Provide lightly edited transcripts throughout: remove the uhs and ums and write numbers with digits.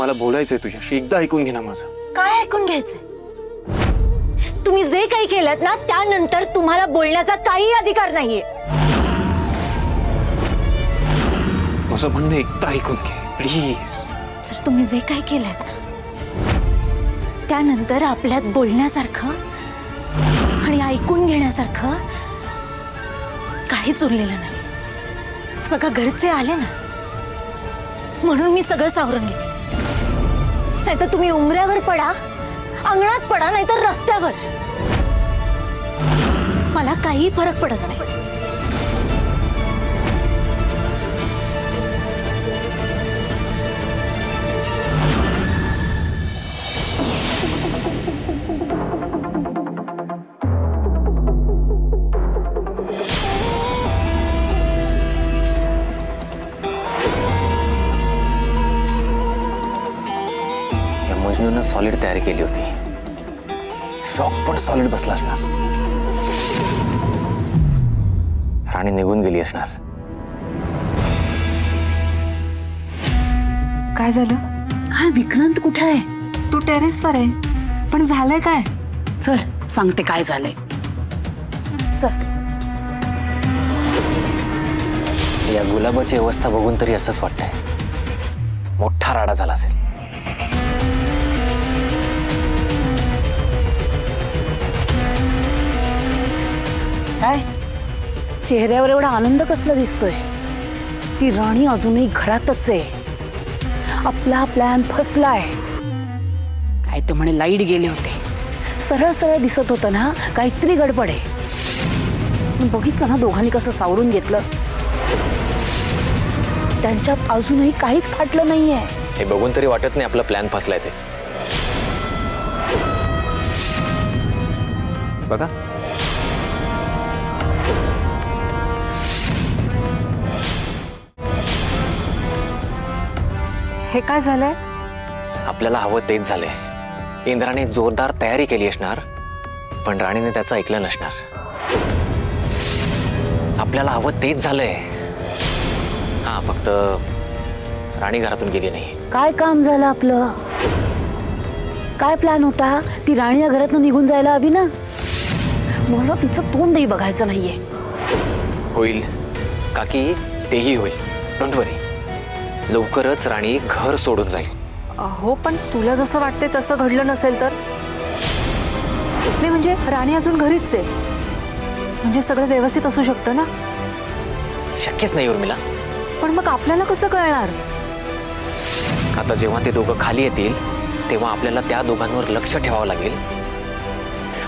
मला बोलायचंय तुझ्याशी, एकदा ऐकून घे ना माझं. काय ऐकून घ्यायचंय? तुम्ही जे काही केलं ना त्यानंतर तुम्हाला बोलण्याचा काही अधिकार नाहीये. माझं म्हणणं एकदा ऐकून घे प्लीज. जर तुम्ही जे काही केलं ना त्यानंतर आपल्यात बोलण्यासारखं आणि ऐकून घेण्यासारखं काहीच उरलेलं नाही. बघा, घरचे आले ना म्हणून मी सगळं सावरून घेतलं. नाहीतर तुम्ही उंबऱ्यावर पडा, अंगणात पडा, नाहीतर रस्त्यावर, मला काही फरक पडत नाही. मजनूनं सॉलिड तयारी केली होती. शॉक पण सॉलिड बसला असणार. राणी निघून गेली असणार. काय झालं? काय विक्रांत कुठे आहे? तू टेरेसवर आहे, पण झालंय काय? चल सांगते काय झालंय. चल. या गुलाबाची अवस्था बघून तरी असंच वाटतंय मोठा राडा झाला असेल. काय चेहऱ्यावर एवढा आनंद कसला दिसतोय? ती राणी अजूनही घरातच आहे. आपला प्लॅन फसलाय. काय तर म्हणे लाईट गेले होते. सरळ सरळ दिसत होतं ना काहीतरी गडबड आहे. पण बघितलं ना दोघांनी कसं सावरून घेतलं. त्यांच्यात अजूनही काहीच फाटलं नाहीये. हे बघून तरी वाटत नाही आपला प्लॅन फसलाय ते. बघा, हे काय झालंय? आपल्याला हवं तेच झालंय. इंद्राने जोरदार तयारी केली असणार, पण राणीने त्याचं ऐकलं नसणार. आपल्याला हवं तेच झालंय. हा, फक्त राणी घरातून गेली नाही. काय काम झालं आपलं? काय प्लॅन होता? ती राणी या घरातून निघून जायला हवी ना. मला तिचं तोंडही बघायचं नाहीये. होईल काकी, तेही होईल. डोंट वरी. लवकरच राणी घर सोडून जाईल. हो, पण तुला जसं वाटते तसं घडलं नसेल तर? नाही म्हणजे राणी अजून घरीच आहे, म्हणजे सगळं व्यवस्थित असू शकतं ना. शक्यच नाही उर्मिला. पण मग आपल्याला कसं कळणार? आता जेव्हा ते दोघं खाली येतील तेव्हा आपल्याला त्या दोघांवर लक्ष ठेवावं लागेल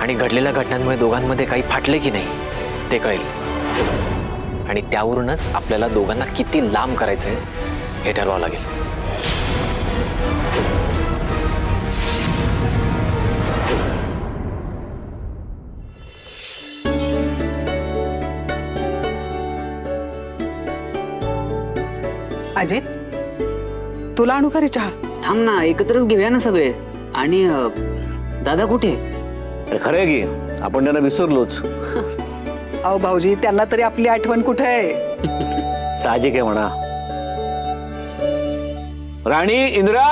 आणि घडलेल्या घटनांमुळे दोघांमध्ये काही फाटले की नाही ते कळेल. आणि त्यावरूनच आपल्याला दोघांना किती लांब करायचंय हे ठरवावं लागेल. अजित, तुला आणू का रे चहा? थांब ना, एकत्रच घेऊया ना सगळे. आणि दादा कुठे? खरं आहे की आपण त्यांना विसरलोच. अहो भाऊजी, त्यांना तरी आपली आठवण कुठे आहे? साहजिक आहे म्हणा. राणी, इंद्रा,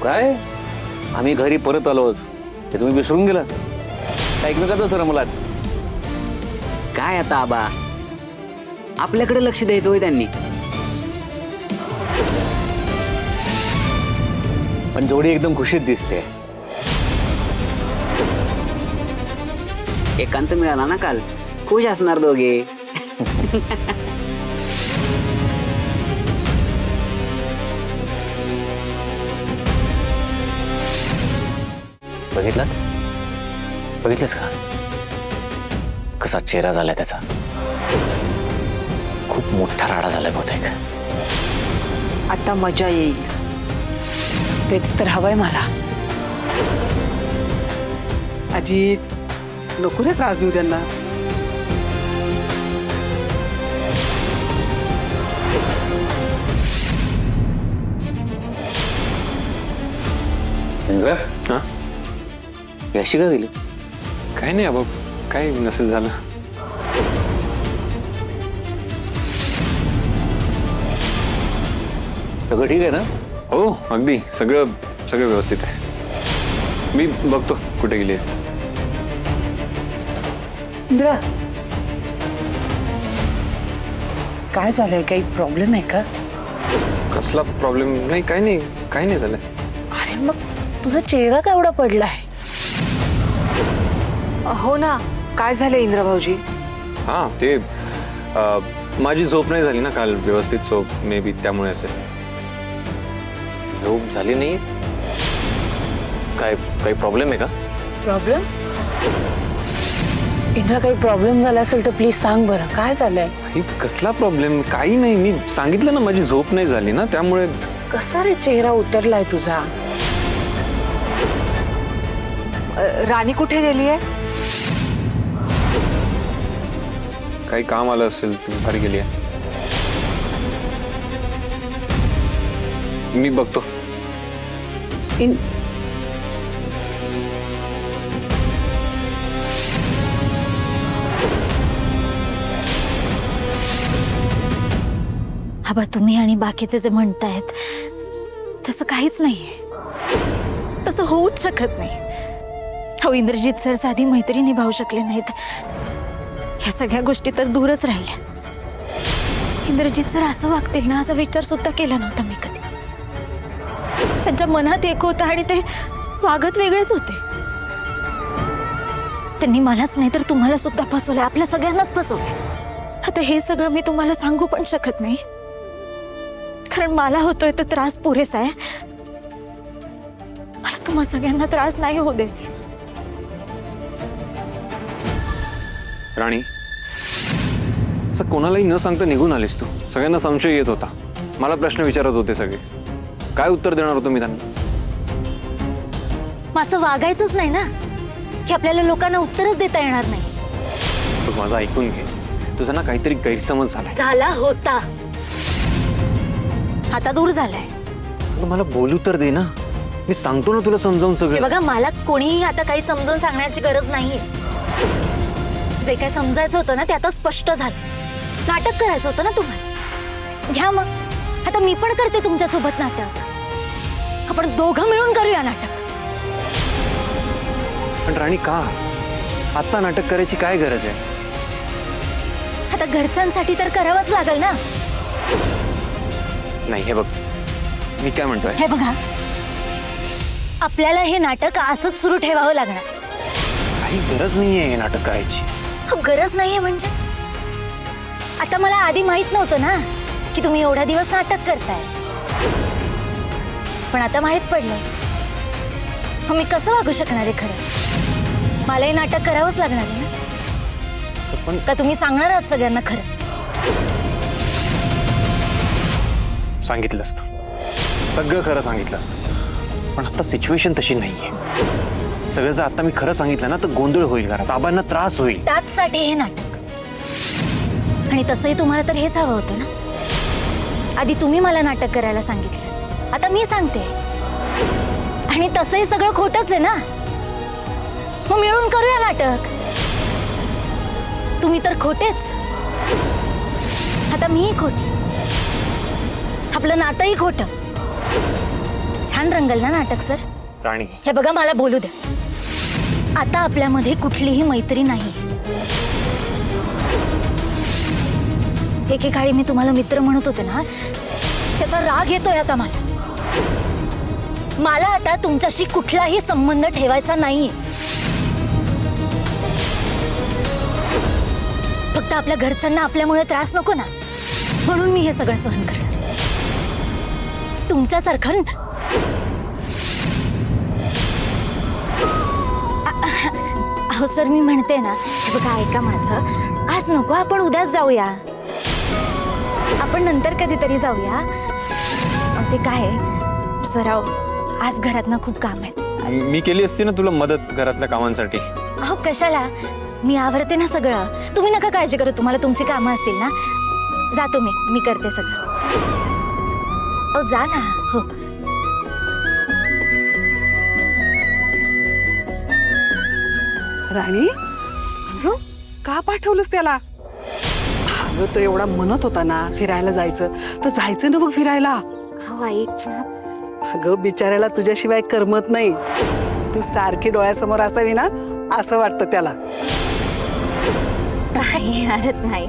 काय आम्ही घरी परत आलो. हे तुम्ही विसरून गेला? एकमेकाचं सर मला. काय आता आबा, आपल्याकडे लक्ष द्यायचं होय त्यांनी. पण जोडी एकदम खुशीत दिसते. एकांत मिळाला ना काल. खुश असणार दोघे. बघितलंस का कसा चेहरा झालाय त्याचा? खूप मोठा राडा झालाय बहुतेक. आता मजा येईल. तेच तर हवंय मला. अजित, नको रे त्रास देऊ त्यांना. इंद्रा हा अशी का गेली? काय नाही अबा, काय नसेल झालं. सगळं ठीक आहे ना? हो अगदी सगळं सगळं व्यवस्थित आहे. मी बघतो कुठे गेली आहे. इंद्रा, काय झालंय? काही प्रॉब्लेम आहे का? कसला प्रॉब्लेम नाही, काय नाही झालं. अरे मग तुझा चेहरा का एवढा पडलाय? हो ना, काय झालं इंद्र भाऊजी? हां ते माझी झोप नाही झाली ना काल व्यवस्थित, सो मे बी त्यामुळे असेल. झोप झाली नाही? काय काही प्रॉब्लेम आहे का? प्रॉब्लेम? इंद्रा, काही प्रॉब्लेम झाला असेल तर प्लीज सांग बरं, काय झालंय? ही कसला प्रॉब्लेम? काही नाही, मी सांगितलं ना माझी झोप नाही झाली ना त्यामुळे. कसा रे चेहरा उतरलाय तुझा? राणी कुठे गेली आहे? काही काम आलं असेल, ती बाहेर गेली आहे. मी बघतो. आबा, तुम्ही आणि बाकीचे जे म्हणतायत तसं काहीच नाहीये. तसं होऊच शकत नाही. हो, इंद्रजीत सर साधी मैत्री निभावू शकले नाहीत, ह्या सगळ्या गोष्टी तर दूरच राहिल्या. इंद्रजीत सर असं वागतील ना, असा विचार सुद्धा केला नव्हता मी कधी. त्यांच्या मनात एक होतं आणि ते वागत वेगळेच होते. त्यांनी मलाच नाही तर तुम्हाला सुद्धा फसवलं, आपल्या सगळ्यांनाच फसवलं. आता हे सगळं मी तुम्हाला सांगू पण शकत नाही, कारण मला होतोय तो त्रास पुरेसा आहे. मला तुम्हा सगळ्यांना त्रास नाही होऊ द्यायचा. राणी, असं कोणालाही न सांगता निघून आलीस तू. सगळ्यांना संशय येत होता, मला प्रश्न विचारत होते सगळे. काय उत्तर देणार होतो मी त्यांना? मग असं वागायचंच नाही ना, की आपल्याला लोकांना उत्तरच देता येणार नाही. बघ, माझं ऐकून घे. तुझा ना काहीतरी गैरसमज झालाय. झाला होता, आता दूर झालाय. अगं, मला बोलू तर दे ना, मी सांगतो ना तुला समजावून हे सगळं. बघा, मला कोणीही आता काही समजावून सांगण्याची गरज नाहीये. जे काय समजायचं होतं ना ते आता स्पष्ट झालं. नाटक करायचं होतं ना तुम्हाला, घ्या मग. आता मी पण करते तुमच्यासोबत नाटक. आपण दोघं मिळून करूया नाटक. पण राणी, का आता नाटक करायची काय गरज आहे? आता घरच्यांसाठी तर करावंच लागेल ना. नाही, हे बघ, मी काय म्हणतोय. हे बघा, आपल्याला हे नाटक असंच सुरू ठेवावं लागणार. काही गरज नाहीये हे नाटक करायची. हो, गरज नाहीये म्हणजे? आता मला आधी माहित नव्हतं ना की तुम्ही एवढा दिवस नाटक करताय, पण आता माहित पडलंय. मग मी कसं वागू शकणार आहे? खरं मला हे नाटक करावंच लागणार आहे ना. पण का तुम्ही सांगणार आहात सगळ्यांना खरं? सांगितलं असतं, सगळं खरं सांगितलं असतं, पण आता सिच्युएशन तशी नाहीये. सगळं जर आता मी खरं सांगितलं ना तर गोंधळ होईल, घरात बाबांना त्रास होईल. त्याचसाठी हे नाटक. आणि तसंही तुम्हाला तर हेच हवं होतं ना. आधी तुम्ही मला नाटक करायला सांगितलं, आता मी सांगते. आणि तसंही सगळं खोटंच आहे ना. मग मिळून करूया नाटक. तुम्ही तर खोटेच, आता मीही खोटी. आपलं नातंही खोटं. छान रंगल ना नाटक सर? राणी, हे बघा, मला बोलू द्या. आता आपल्यामध्ये कुठलीही मैत्री नाही. एकेकाळी मी तुम्हाला मित्र म्हणत होते ना, त्याचा राग येतोय आता मला. मला आता तुमच्याशी कुठलाही संबंध ठेवायचा नाहीये. फक्त आपल्या घरच्यांना आपल्यामुळे त्रास नको ना, म्हणून मी हे सगळं सहन करणार. तुमच्यासारखं अहो सर, मी म्हणते ना, हे बघा, ऐका माझं. आज नको, आपण उद्याच जाऊया. आपण नंतर कधीतरी जाऊया. ते काय सर, आज घरात ना खूप काम आहे. मी केली असती ना तुला मदत घरातल्या कामांसाठी. अहो कशाला, मी आवरते ना सगळं. तुम्ही नका काळजी करू, तुम्हाला तुमची कामं असतील ना. जातो मी करते सगळं. ओ जा ना. हो राणी अगं, का पाठवलंस त्याला? अगं तो एवढा म्हणत होता ना फिरायला जायचं, तर जायचं ना मग फिरायला. हो आई. अगं बिचाऱ्याला तुझ्याशिवाय करमत नाही. तू सारखी डोळ्यासमोर असावी ना असं वाटतं त्याला. काही हरत नाही.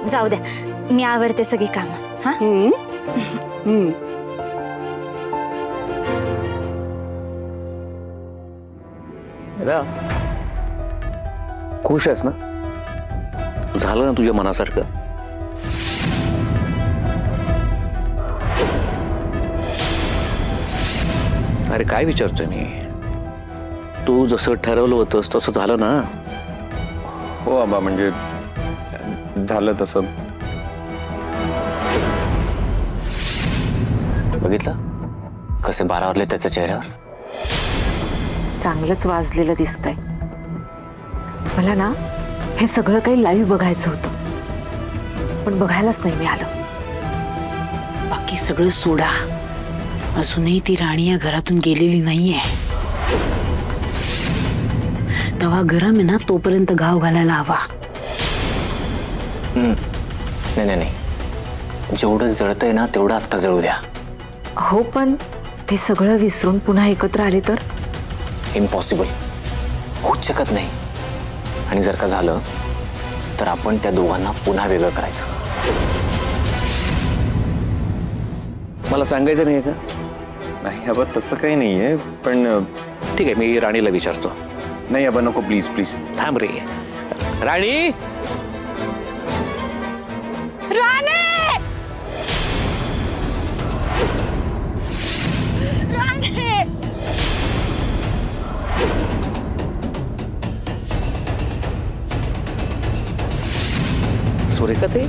जाऊ द्या, मी आवरते सगळी कामं. हा खुश आहेस ना? झालं ना तुझ्या मनासारखं? अरे काय विचारतोय मी? तू जसं ठरवलं होतंस तसं झालं ना? हो आबा, म्हणजे झालं तसं. बघितलं कसे बारावरले त्याच्या चेहऱ्यावर. चांगलंच वाजलेलं दिसतंय. मला ना हे सगळं काही लाईव्ह बघायचं होतं, पण बघायलाच नाही मिळालं. बाकी सगळं सोडा, अजूनही ती राणी या घरातून गेलेली नाहीये. तेव्हा गरम आहे ना, तोपर्यंत गाव घालायला हवा. नाही, जेवढं जळतंय ना तेवढं आत्ता जळू द्या. हो, पण ते सगळं विसरून पुन्हा एकत्र आले तर? इम्पॉसिबल, होऊच शकत नाही. आणि जर का झालं तर आपण त्या दोघांना पुन्हा वेगळं करायचं. मला सांगायचं नाही का? नाही आबा, तसं काही नाहीये. पण ठीक आहे, मी राणीला विचारतो. नाही आबा, नको प्लीज प्लीज. थांब रे राणी. सुरेखा ते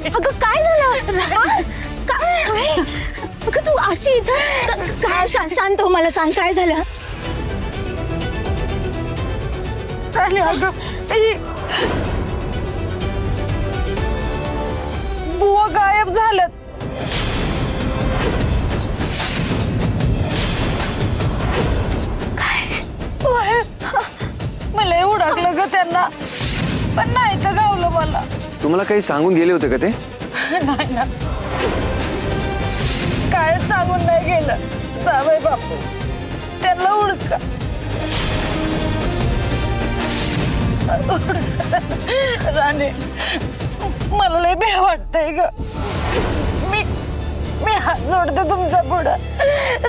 अगं काय झालं? हा? काय? अगं तू अशी इथं काय? शांत हो, मला सांग काय झालं? बुवा गायब झालं. मला उडाकलं ग त्यांना, पण नाही तर गावलं मला. तुम्हाला काही सांगून गेले होते का ते? नाही ना, काय सांगून नाही गेलं. जावई बापू त्यांना उडका. राणे, मला लय भ्या वाटतंय ग. मी हात जोडते तुमच्या पुढं,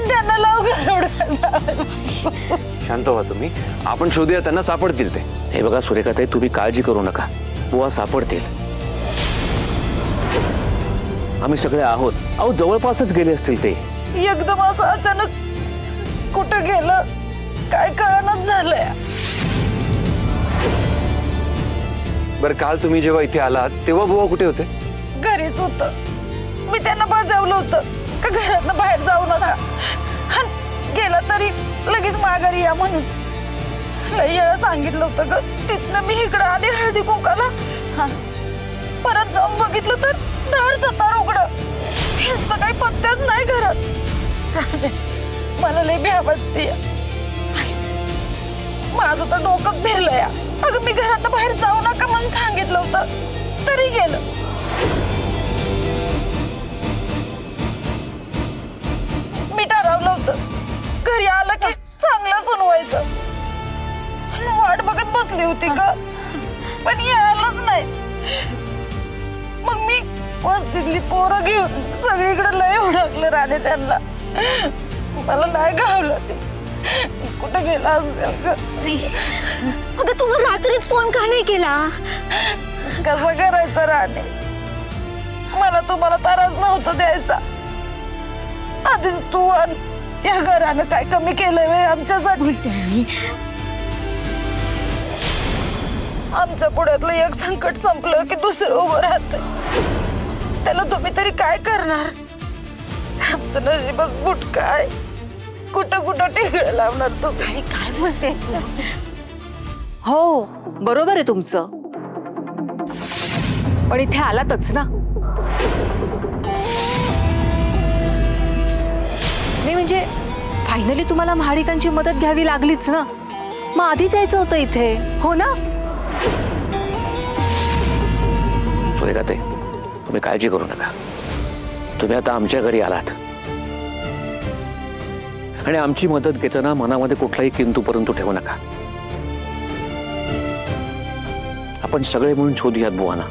त्यांना लवकर उडका. शांत व्हा तुम्ही, आपण शोधूया, त्यांना सापडतील ते. हे बघा सुरेखाताई, तुम्ही काळजी करू नका. बुवा सापडतील. आम्ही सगळे आहोत. अहो जवळपासच गेले असतील ते. एकदम असं अचानक कुठं गेलं काय कळणच झालंय. बरं, काल तुम्ही जेव्हा इथे आलात तेव्हा बुवा कुठे होते? घरीच होत. मी त्यांना बजावलं होतं का घरातनं बाहेर जाऊ नका, गेला तरी लगेच माघारी या म्हणून. लई वेळा सांगितलं होतं ग. तिथनं मी इकडं आले हळदी कुंकाला. परत जाऊन बघितलं तर धड सतार उघडं. ह्यांचा काही पत्त्याच नाही घरात. मला लई भ्या वाटते. माझं तर डोकंच फिरलंय. अगं मी घरात बाहेर जाऊ नका म्हणून सांगितलं होतं, तरी गेलं. मी ठरवलं होतं घरी आलं की चांगलं सुनवायचं. वाट बघत बसली होती ग, पण यायलाच नाही. मग मी वस्तीतली पोरं घेऊन सगळीकडे लय ओळखलं राणे त्यांना. मला नाही गावलं ते. कुठं गेला असेल ग. अगं तू रात्रीच फोन का नाही केला? कसं करायचं राणे, मला तुम्हाला त्रास नव्हता द्यायचा. आधीच तू आणि या घरानं काय कमी केलंय वे आमच्यासाठी? आमच्या पुढ्यातलं एक संकट संपलं की दुसरं उभं राहतंय. आम्हाला तुम्ही तरी काय करणार? आमचं नशीबच बुटका आहे. कुठं कुठं टिकळ लावणार तुम्ही? काय बोलते तू? हो बरोबर आहे तुमचं, पण इथे आलातच ना. नाही म्हणजे फायनली तुम्हाला महाडिकांची मदत घ्यावी लागलीच ना. मग आधीच यायचं होतं इथे, हो ना? सुरेखाताई, तुम्ही काळजी करू नका. तुम्ही आता आमच्या घरी आलात आणि आमची मदत घेताना मनामध्ये कुठलाही किंतु परंतु ठेवू नका. आपण सगळे मिळून शोधूयात बुवाना.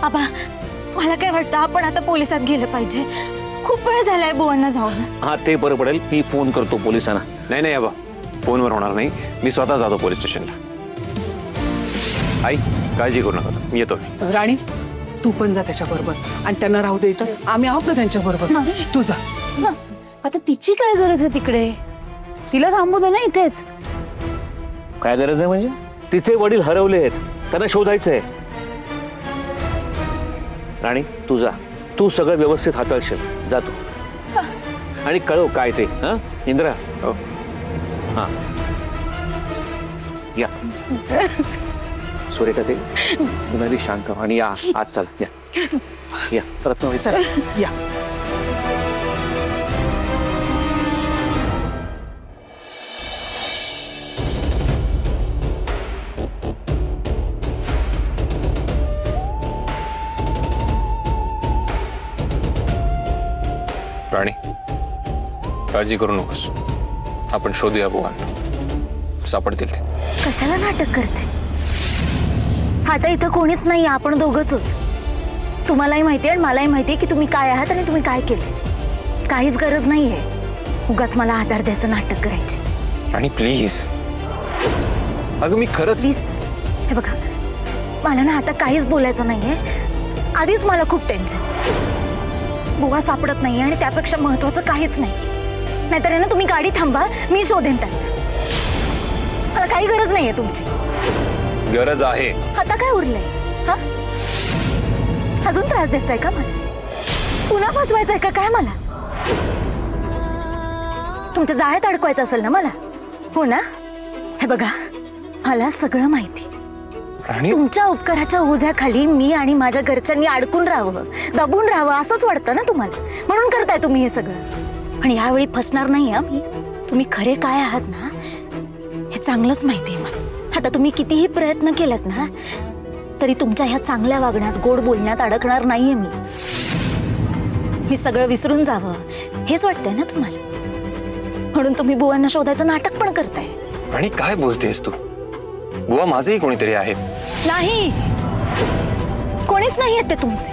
आबा, मला काय वाटतं आपण आता पोलिसात गेलं पाहिजे. खूप वेळ झालाय बुवांना जाऊन. हा, ते बरं पडेल. मी फोन करतो पोलिसांना. नाही नाही आबा, फोनवर होणार नाही. मी स्वतः जातो पोलीस स्टेशनला. आई, काळजी करू नका, मी येतो. राणी, तू पण जा त्याच्याबरोबर आणि त्यांना राहू दे इथं. आम्ही आहोत ना त्यांच्याबरोबर. तू जा. आता तिची काय गरज आहे तिकडे? तिला थांबू दे ना इथेच. काय गरज आहे म्हणजे? तिचे वडील हरवले आहेत, त्यांना शोधायचंय. राणी, तू जा. तू सगळं व्यवस्थित हाताळशील. जा तू आणि कळव काय ते. हा इंद्रा. हो. हा, या. सुरेखाताई, तुम्ही शांत व्हा आणि या आज. चाल, या या. रत्नाबाई, चला या. राणी, काळजी करू नकोस. आपण शोधूया बुवांना, सापडतील ते. कशाला नाटक करताय? आता इथं कोणीच नाही, आपण दोघंच आहोत. तुम्हालाही माहिती आहे आणि मलाही माहिती आहे की तुम्ही काय आहात आणि तुम्ही काय केलं. काहीच गरज नाहीये उगाच मला आधार द्यायचं नाटक करायचे. राणी प्लीज. अगं मी खरंच. प्लीज, हे बघा, मला ना आता काहीच बोलायचं नाहीये. आधीच मला खूप टेन्शन. बुवा सापडत नाही आणि त्यापेक्षा महत्वाचं काहीच नाही. नाहीतर आहे ना, तुम्ही गाडी थांबा, मी शोधेन त्यांना. मला काही गरज नाहीये तुमची. गरज आहे. आता काय उरलंय? हा, अजून त्रास द्यायचाय का मला? पुन्हा फसवायचंय का काय मला? तुमच्या जाळ्यात अडकवायचं असेल ना मला, हो ना? हे बघा, मला सगळं माहिती. राणी, तुमच्या उपकाराच्या ओझ्याखाली मी आणि माझ्या घरच्यांनी अडकून राहावं, दबून राहावं असंच वाटतं ना तुम्हाला, म्हणून करताय तुम्ही हे सगळं. पण यावेळी फसणार नाही हा मी. तुम्ही खरे काय आहात ना हे चांगलंच माहिती आहे मला. आता तुम्ही कितीही प्रयत्न केलात ना तरी तुमच्या ह्या चांगल्या वागण्यात, गोड बोलण्यात अडकणार नाहीये मी. मी सगळं विसरून जावं हेच वाटतंय ना तुम्हाला, म्हणून तुम्ही बुवांना शोधायचं नाटक पण करताय. राणी काय बोलतेस तू? बुवा माझेही कोणीतरी आहेत. नाही, कोणीच नाही आहेत ते तुमचे.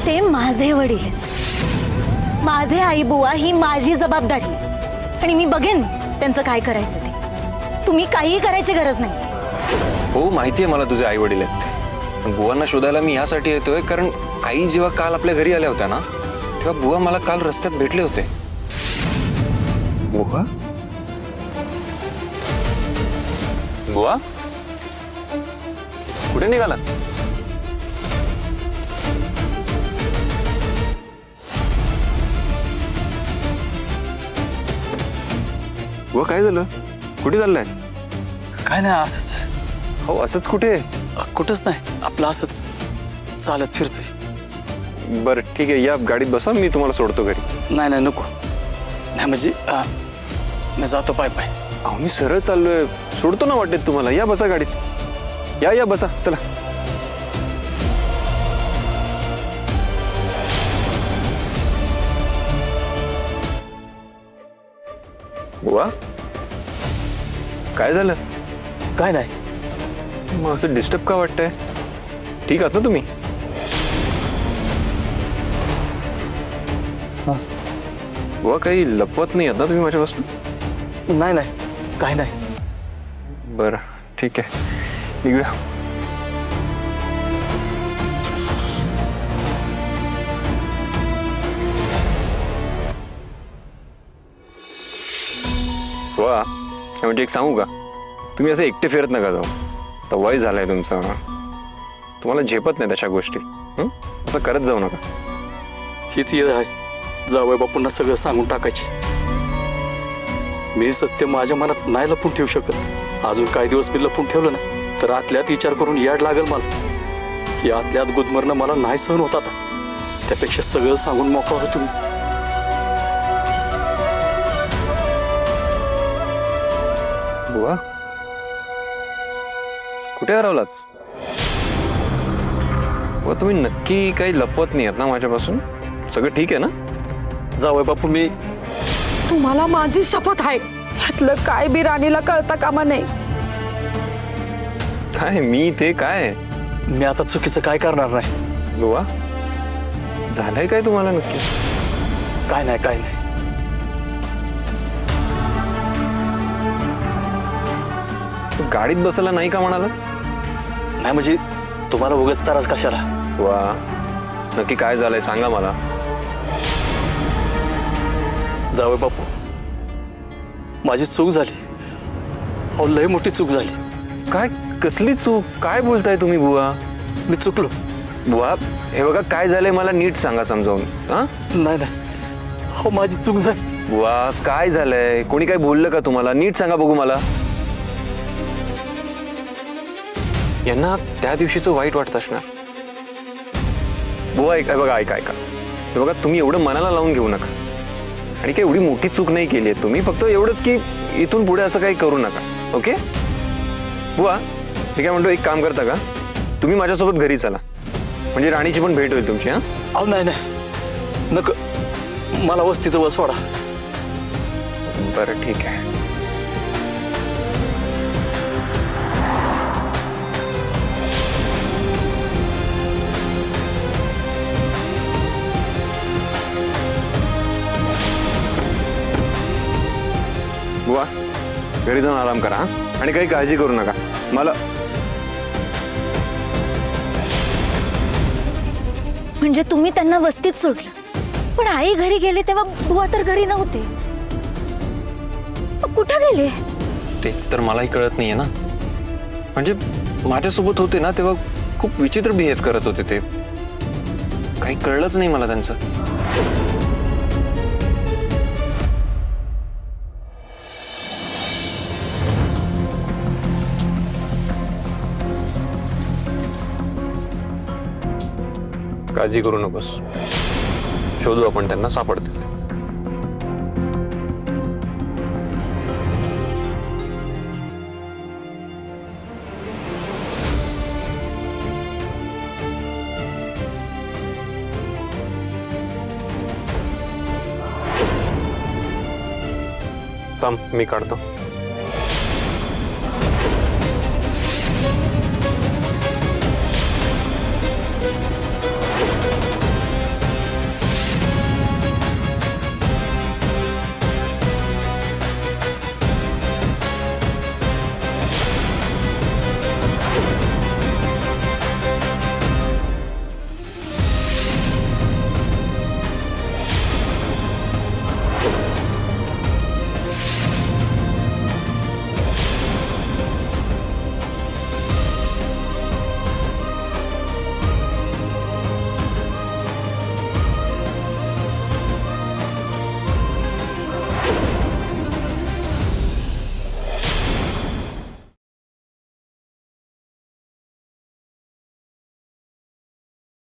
ते माझे वडील आहेत. माझे आई बुवा ही माझी जबाबदारी आहे आणि मी बघेन त्यांचं काय करायचं ते. तुम्ही काहीही करायची गरज नाही. हो, माहितीये मला तुझे आई वडील आहेत. पण बुवांना शोधायला मी यासाठी येतोय कारण आई जेव्हा काल आपल्या घरी आल्या होत्या ना, तेव्हा बुवा मला काल रस्त्यात भेटले होते. बुवा? बुवा कुठे निघाला? बुवा काय झालं? कुठे चाललाय? काय नाही, असंच. हो, असंच कुठे? कुठंच नाही, आपलं असंच चालत फिरतोय. बरं ठीक आहे, या गाडीत बसा, मी तुम्हाला सोडतो घरी. नाही नाही, नको. नाही म्हणजे मी जातो पाय पाय. अहो, मी सरळ चाललोय, सोडतो ना वाटेत तुम्हाला. या बसा गाडीत. या बसा, चला. बुवा काय झालं? काय नाही. मग असं डिस्टर्ब का वाटतंय? ठीक आहात ना तुम्ही? बुवा काही लपवत नाही आहात ना तुम्ही माझ्यापासून? नाही नाही, काय नाही. बरं ठीक आहे, निघूया. वा, म्हणजे एक सांगू का? तुम्ही असं एकटे फिरत नका जाऊ. तर वय झालंय तुमचं, तुम्हाला झेपत नाही तशा गोष्टी. असं करत जाऊ नका. हीच येत आहे जावई बापूंना सगळं सांगून टाकायची. मी सत्य माझ्या मनात नाही लपून ठेवू शकत. अजून काही दिवस मी लपून ठेवलं ना तर आतल्यात विचार करून याड लागेल मला. ही आतल्यात गुदमरणं मला नाही सहन होत आता. त्यापेक्षा सगळं सांगून मोकळा हो तुम्ही. बुवा कुठे हरवलात? बुवा तुम्ही नक्की काही लपवत नाही आहेत ना माझ्यापासून? सगळं ठीक आहे ना? जावई बापू मी तुम्हाला माझी शपथ आहे, ह्यातलं काय बी राणीला कळता कामा नाही. काय मी ते काय? मी आता चुकीचं काय करणार नाही. बुवा झालंय काय तुम्हाला नक्की? काय नाही काय नाही. गाडीत बसायला नाही का म्हणाला? नाही म्हणजे तुम्हाला उगाच त्रास कशाला. बुवा नक्की काय झालंय सांगा मला. जावई बापू माझी चूक झाली. अहो लय मोठी चूक झाली. काय कसली चूक? काय बोलताय तुम्ही बुवा? मी चुकलो. बुवा हे बघा काय झालंय मला नीट सांगा समजावून. हा नाही नाही हो माझी चूक झाली. बुवा काय झालंय? कोणी काय बोललं का तुम्हाला? नीट सांगा बघू मला. यांना त्या दिवशीचं वाईट वाटत असणार. बुवा ऐका बघा ऐका ऐका हे बघा तुम्ही एवढं मनाला लावून घेऊ नका. आणि काही एवढी मोठी चूक नाही केली आहे तुम्ही. फक्त एवढंच की इथून पुढे असं काही करू नका. ओके बुवा मी काय म्हणतो एक काम करता का तुम्ही माझ्यासोबत घरी चला म्हणजे राणीची पण भेट होईल तुमची. हा अहो नाही नाही नक मला वस्तीचं वर सोडा. बरं ठीक आहे. बुवा घरी जाऊन आराम करा. आणि काही काळजी करू नका. मला म्हणजे तुम्ही त्यांना वस्तीत सोडलं, पण आई घरी गेले तेव्हा बुवा तर घरी नव्हते. मग कुठं गेले? तेच तर मलाही कळत नाहीये ना. म्हणजे माझ्यासोबत होते ना तेव्हा खूप विचित्र बिहेव करत होते ते. काही कळलंच नाही मला त्यांचं. काळजी करू नकोस. शोधू आपण त्यांना सापडतील. थांब मी काढतो.